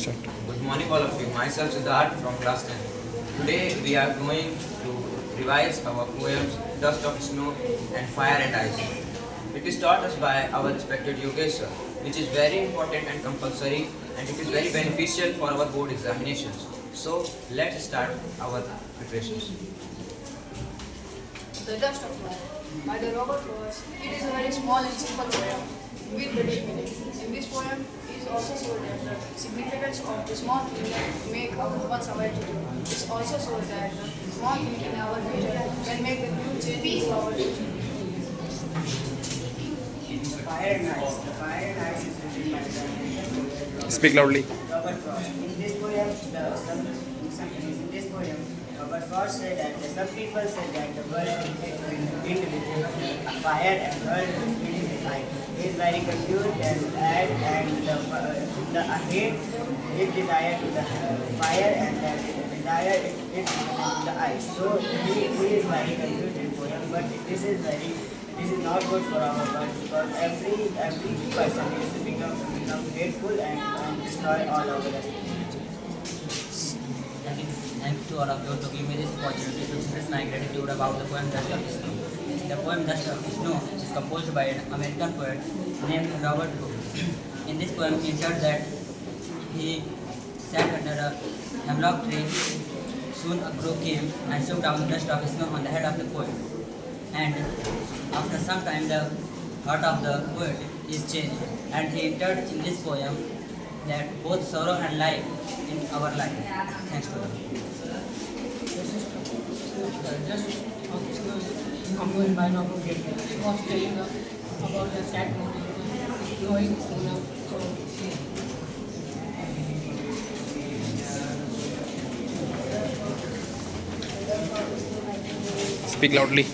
Good morning all of you. Myself Siddharth from class 10. Today we are going to revise our poems Dust of Snow and Fire and Ice. It is taught us by our respected Yogesh sir, which is very important and compulsory, and it is very beneficial for our board examinations. So let's start our preparations. The Dust of Snow by the Robert Frost. It is a very small and simple poem with the deep meaning. In this poem is also shown that the significance of the small thing that make our human survive today. It's also shown that the small thing in our future can make the huge change in our future. Fire and Ice. The Fire and Ice is written by the Speak loudly. Robert Frost. In this poem, Robert Frost said that some people said that the world will end with fire and world will end with light. He is very confused and the hate his desire to the fire and the desire it to the ice. So he is very confused in poem, but this is not good for our world because every person is become hateful and destroy all of us. Thank you to all of you to give me this opportunity to express my gratitude about the poem Dust of Snow. The poem Dust of Snow is composed by an American poet named Robert Frost. In this poem, he said that he sat under a hemlock tree. Soon a crow came and shook down the dust of snow on the head of the poet. And after some time, the heart of the poet is changed, and he entered in this poem that both sorrow and life in our life. Thanks to them. Just of snow composed by Robert Frost. It was telling about the sad mountain growing snow. Speak loudly.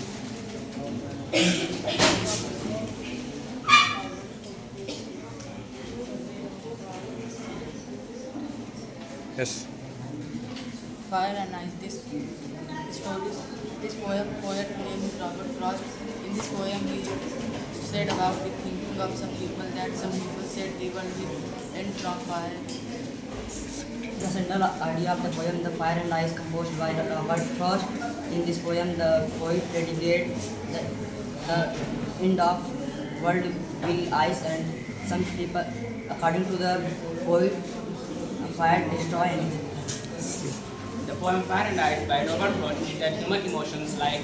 Yes. Fire and Ice. This poet name is Robert Frost. In this poem, he said about the thinking of some people that some people said the world will end from fire. The central idea of the poem, The Fire and Ice, composed by Robert Frost. In this poem, the poet dedicates the end of world will ice, and some people, according to the poet, fire destroy anything. The poem Fire and Ice by Robert Frost is that human emotions like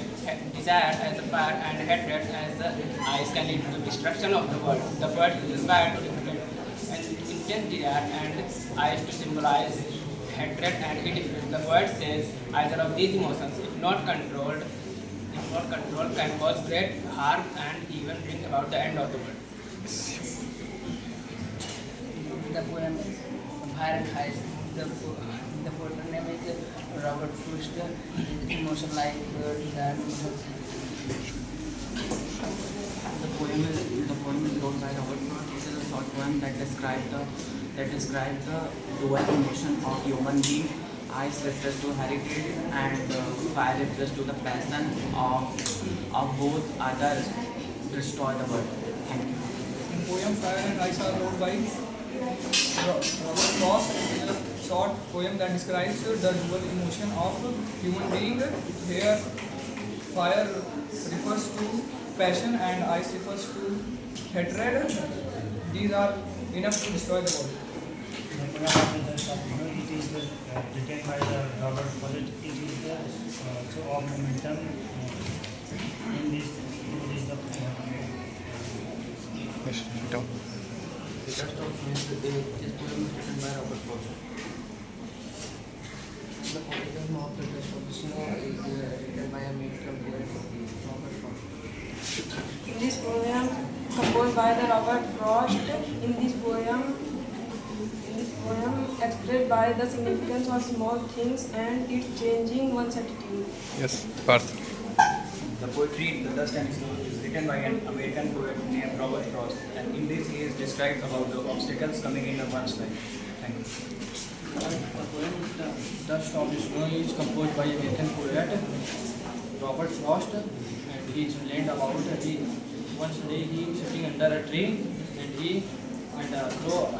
desire as the fire and hatred as the ice can lead to the destruction of the world. The poet uses fire to represent an intense desire and ice to symbolize hatred and hatred. The poet says either of these emotions, if not controlled, can cause great harm and even bring about the end of the world. The poem Fire and Ice. The poet name is Robert Frost. Emotion like desire. The poem is wrote by Robert Frost. It is a short poem that describes the dual emotion of human being. Ice refers to heritage and fire refers to the passion of both others destroy the world. Thank you. The poem Fire and Ice are wrote by Robert Frost. It is a short poem that describes the dual emotion of human being. Here, fire refers to passion and ice refers to hatred. These are enough to destroy the world. The poem of the Dust of Snow, it is written by the Robert Frost. It is the show of momentum in this the Yes. Down. The Dust of Snow is this poem is written by Robert Frost. The poem of the Dust of Snow is written by American poet Robert Frost. In this poem, composed by the Robert Frost, in this poem expressed by the significance of small things and its changing one's attitude. Yes. Parth. The poetry The Dust and Snow is written by an American poet named Robert Frost, and in this he is described about the obstacles coming in one's life. Thank you. The poem The Dust of Snow is composed by American poet Robert Frost, and he explained about one day he sitting under a tree and a crow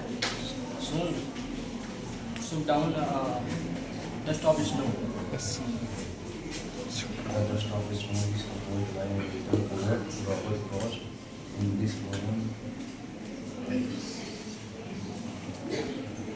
soon shook down dust of snow. Yes. The dust of snow is composed by American poet Robert Frost. In this poem,